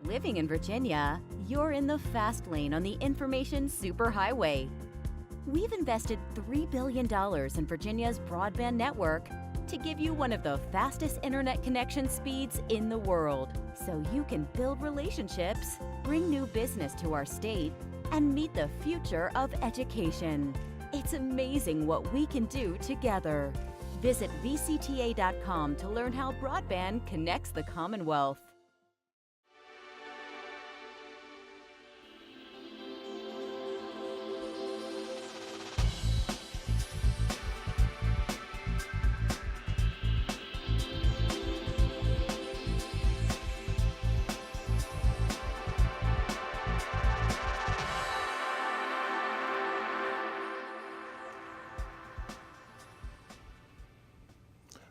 Living in Virginia, you're in the fast lane on the information superhighway. We've invested $3 billion in Virginia's broadband network to give you one of the fastest internet connection speeds in the world, so you can build relationships, bring new business to our state, and meet the future of education. It's amazing what we can do together. Visit VCTA.com to learn how broadband connects the Commonwealth.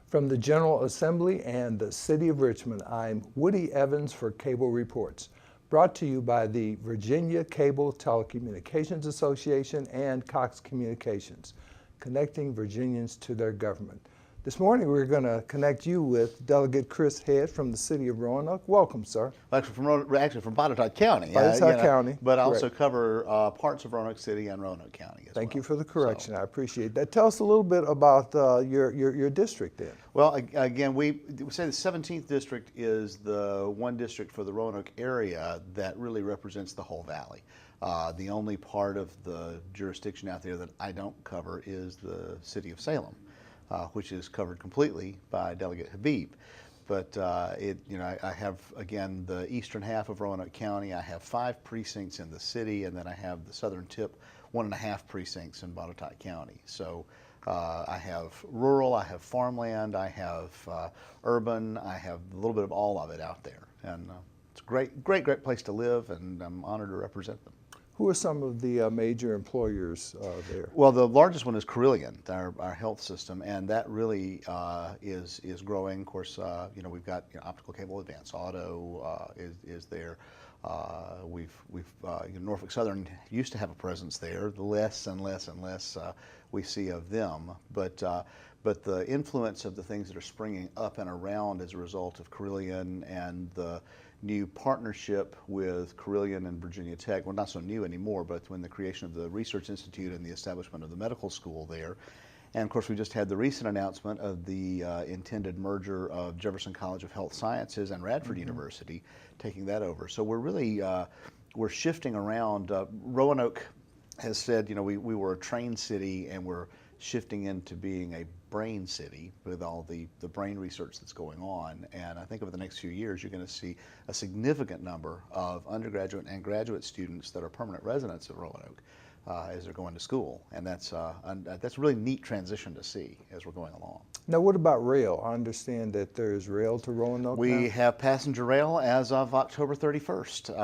From the General Assembly and the City of Richmond, I'm Woody Evans for Cable Reports, brought to you by the Virginia Cable Telecommunications Association and Cox Communications, connecting Virginians to their government. This morning we're going to connect you with Delegate Chris Head from the City of Roanoke. Welcome, sir. Actually from Botetourt County. Botetourt County. But I correct. also cover parts of Roanoke City and Roanoke County as well. Thank you for the correction. I appreciate that. Tell us a little bit about your district then. Well, again, we say the 17th district is the one district for the Roanoke area that really represents the whole valley. The only part of the jurisdiction out there that I don't cover is the city of Salem, which is covered completely by Delegate Habib. But I have, again, the eastern half of Roanoke County. I have 5 precincts in the city, and then I have the southern tip, 1.5 precincts in Botetourt County. So I have rural, I have farmland, I have urban, I have a little bit of all of it out there. And it's a great place to live, and I'm honored to represent them. Who are some of the major employers there? Well, the largest one is Carillion, our health system, and that really is growing. Of course, we've got optical cable, Advance Auto is there. Norfolk Southern used to have a presence there. The less and less we see of them, but the influence of the things that are springing up and around as a result of Carillion and the new partnership with Carillion and Virginia Tech, well, not so new anymore, but when the creation of the Research Institute and the establishment of the medical school there. And of course, we just had the recent announcement of the intended merger of Jefferson College of Health Sciences and Radford University, taking that over. So we're really, we're shifting around. Roanoke has said, we were a train city, and we're shifting into being a brain city with all the brain research that's going on. And I think over the next few years, you're going to see a significant number of undergraduate and graduate students that are permanent residents of Roanoke as they're going to school. And that's a really neat transition to see as we're going along. Now, what about rail? I understand that there's rail to Roanoke We now? have passenger rail as of October 31st.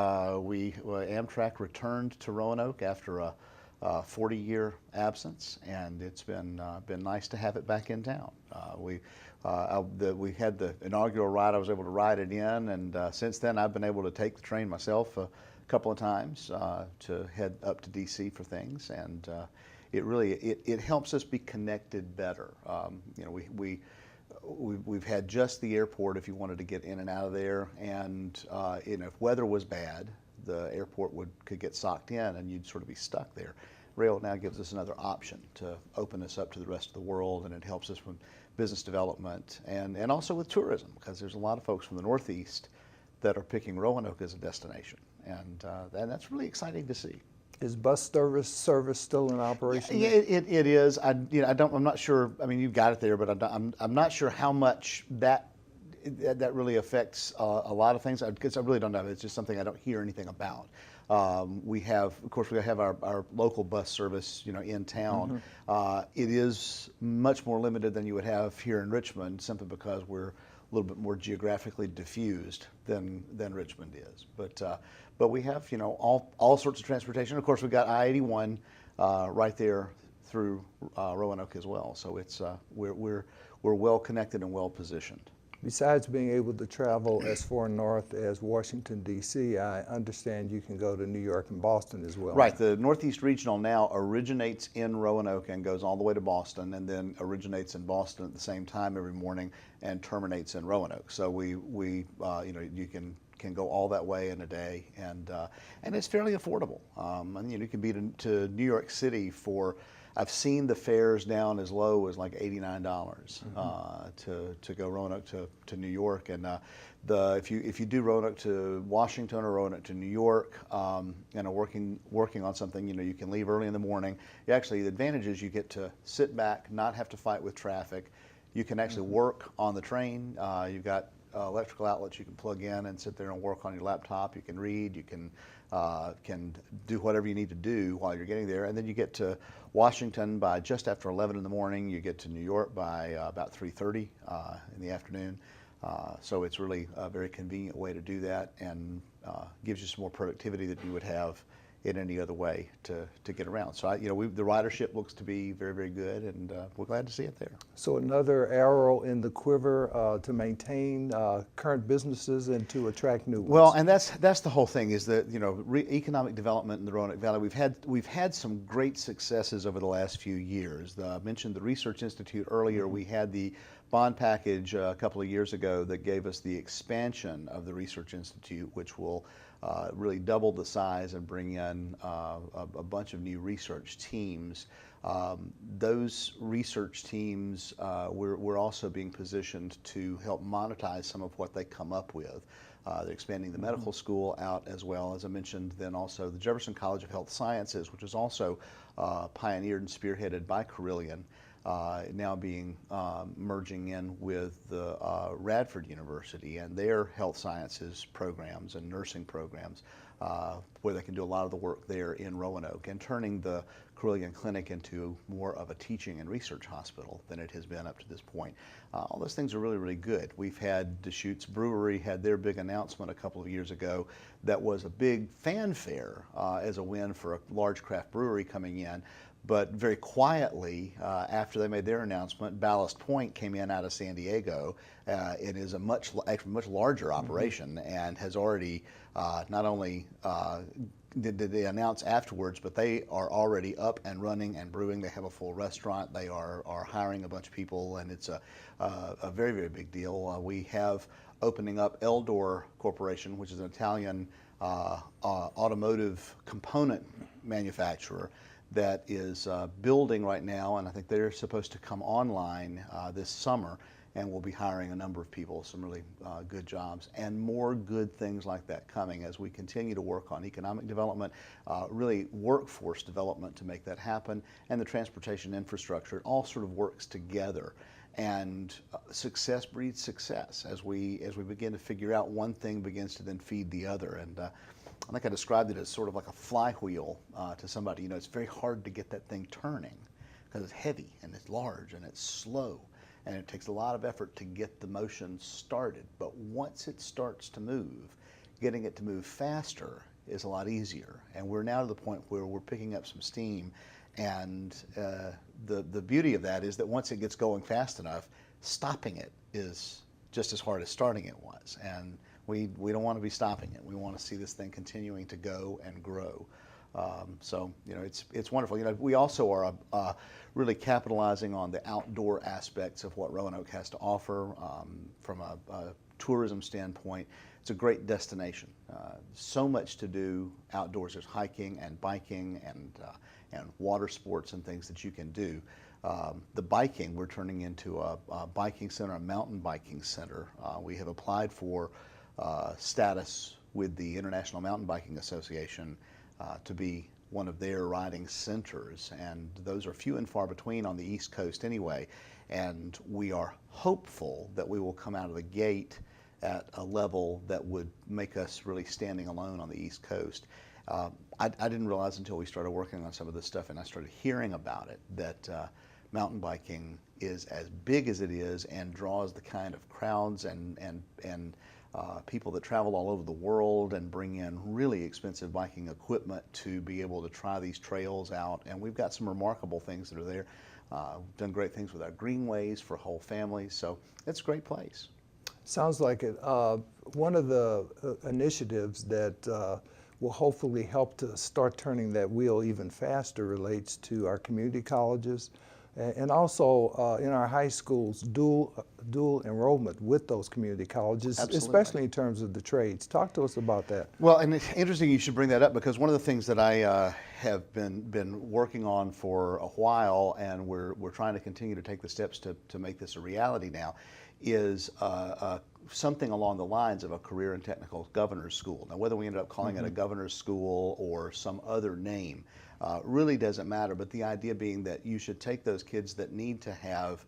Amtrak returned to Roanoke after a 40-year absence, and it's been nice to have it back in town. We had the inaugural ride. I was able to ride it in, and since then I've been able to take the train myself a couple of times to head up to D.C. for things, and it really it helps us be connected better. We've had just the airport if you wanted to get in and out of there, and if weather was bad, the airport could get socked in and you'd sort of be stuck there. Rail now gives us another option to open us up to the rest of the world, and it helps us with business development and also with tourism, because there's a lot of folks from the Northeast that are picking Roanoke as a destination, and that's really exciting to see. Is bus service still in operation? Yeah, it is. I'm not sure. I mean, you've got it there, but I'm not sure how much that really affects a lot of things, because I really don't know. It's just something I don't hear anything about. We have our local bus service, in town. It is much more limited than you would have here in Richmond, simply because we're a little bit more geographically diffused than Richmond is. But we have, all sorts of transportation. Of course, we've got I-81 right there through Roanoke as well. So it's we're well connected and well positioned. Besides being able to travel as far north as Washington, D.C., I understand you can go to New York and Boston as well. Right. The Northeast Regional now originates in Roanoke and goes all the way to Boston, and then originates in Boston at the same time every morning and terminates in Roanoke. So you can can go all that way in a day, and it's fairly affordable. And you can be to New York City for, I've seen the fares down as low as like $89 to go Roanoke to New York, and if you do Roanoke to Washington or Roanoke to New York, working on something, you can leave early in the morning. The advantage is you get to sit back, not have to fight with traffic. You can actually work on the train. You've got electrical outlets you can plug in and sit there and work on your laptop. You can read. You can do whatever you need to do while you're getting there, and then you get to Washington by just after 11 in the morning. You get to New York by about 3:30 in the afternoon. So it's really a very convenient way to do that, and gives you some more productivity that you would have in any other way to get around. So the ridership looks to be very, very good, and we're glad to see it there. So another arrow in the quiver to maintain current businesses and to attract new ones. Well, and that's the whole thing, is that economic development in the Roanoke Valley. We've had some great successes over the last few years. I mentioned the Research Institute earlier. We had the bond package a couple of years ago that gave us the expansion of the Research Institute, which will really double the size and bring in a bunch of new research teams. Those research teams, we're also being positioned to help monetize some of what they come up with. They're expanding the medical school out, as well as I mentioned, then also the Jefferson College of Health Sciences, which is also pioneered and spearheaded by Carillion. Now being merging in with the Radford University and their health sciences programs and nursing programs, where they can do a lot of the work there in Roanoke, and turning the Carillion Clinic into more of a teaching and research hospital than it has been up to this point. All those things are really, really good. We've had Deschutes Brewery had their big announcement a couple of years ago that was a big fanfare as a win for a large craft brewery coming in. But very quietly, after they made their announcement, Ballast Point came in out of San Diego. It is a much larger operation, and has already not only did they announce afterwards, but they are already up and running and brewing. They have a full restaurant. They are hiring a bunch of people, and it's a very, very big deal. We have opening up Eldor Corporation, which is an Italian automotive component manufacturer that is building right now, and I think they're supposed to come online this summer, and we'll be hiring a number of people, some really good jobs, and more good things like that coming as we continue to work on economic development, really workforce development to make that happen, and the transportation infrastructure. It all sort of works together, and success breeds success as we begin to figure out one thing begins to then feed the other. And I think I described it as sort of like a flywheel to somebody. It's very hard to get that thing turning because it's heavy and it's large and it's slow, and it takes a lot of effort to get the motion started. But once it starts to move, getting it to move faster is a lot easier. And we're now to the point where we're picking up some steam, and the beauty of that is that once it gets going fast enough, stopping it is just as hard as starting it was. And we don't want to be stopping it. We want to see this thing continuing to go and grow. So it's wonderful. We also are really capitalizing on the outdoor aspects of what Roanoke has to offer from a tourism standpoint. It's a great destination. So much to do outdoors. There's hiking and biking and water sports and things that you can do. The biking, we're turning into a biking center, a mountain biking center. We have applied for status with the International Mountain Biking Association to be one of their riding centers, and those are few and far between on the East Coast anyway, and we are hopeful that we will come out of the gate at a level that would make us really standing alone on the East Coast. I didn't realize until we started working on some of this stuff and I started hearing about it that mountain biking is as big as it is and draws the kind of crowds and people that travel all over the world and bring in really expensive biking equipment to be able to try these trails out. And we've got some remarkable things that are there. We've done great things with our greenways for whole families, so it's a great place. Sounds like it. One of the initiatives that will hopefully help to start turning that wheel even faster relates to our community colleges. and also in our high schools, dual enrollment with those community colleges, Absolutely. especially in terms of the trades. Talk to us about that. Well, and it's interesting you should bring that up, because one of the things that I have been working on for a while, and we're trying to continue to take the steps to make this a reality now, is something along the lines of a career and technical governor's school. Now, whether we end up calling it a governor's school or some other name really doesn't matter, but the idea being that you should take those kids that need to have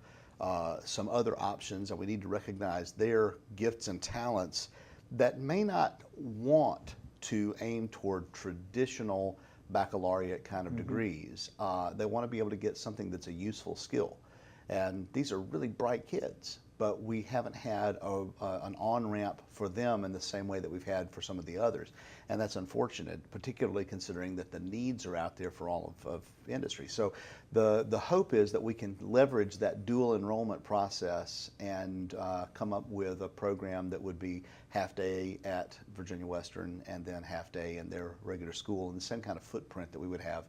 some other options, and we need to recognize their gifts and talents that may not want to aim toward traditional baccalaureate kind of degrees. They want to be able to get something that's a useful skill. And these are really bright kids, but we haven't had an on-ramp for them in the same way that we've had for some of the others. And that's unfortunate, particularly considering that the needs are out there for all of industry. So the hope is that we can leverage that dual enrollment process and come up with a program that would be half-day at Virginia Western and then half-day in their regular school, and the same kind of footprint that we would have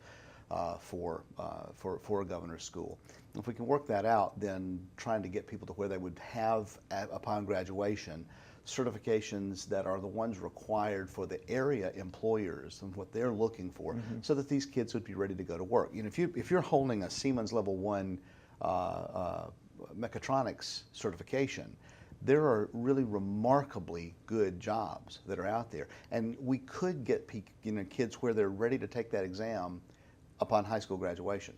for a governor's school. If we can work that out, then trying to get people to where they would have, upon graduation, certifications that are the ones required for the area employers and what they're looking for, so that these kids would be ready to go to work. You know, if you're holding a Siemens Level 1 mechatronics certification, there are really remarkably good jobs that are out there, and we could get kids where they're ready to take that exam upon high school graduation.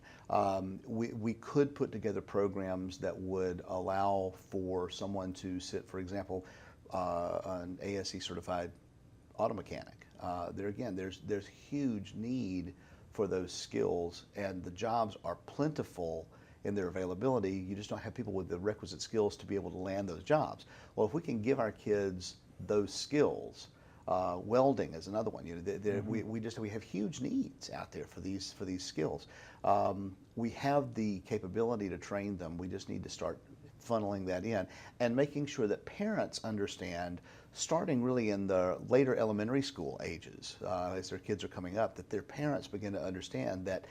We could put together programs that would allow for someone to sit, for example, an ASE certified auto mechanic. There again, there's huge need for those skills, and the jobs are plentiful in their availability. You just don't have people with the requisite skills to be able to land those jobs. Well, if we can give our kids those skills, welding is another one. You know, we have huge needs out there for these skills. We have the capability to train them. We just need to start funneling that in and making sure that parents understand, starting really in the later elementary school ages, as their kids are coming up, that their parents begin to understand that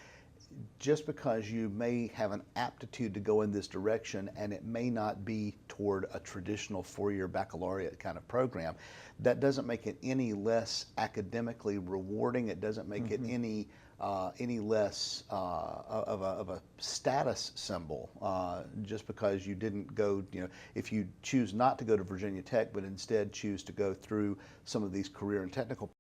just because you may have an aptitude to go in this direction, and it may not be toward a traditional four-year baccalaureate kind of program, that doesn't make it any less academically rewarding. It doesn't make it any less of a status symbol, just because you didn't go, you know, if you choose not to go to Virginia Tech, but instead choose to go through some of these career and technical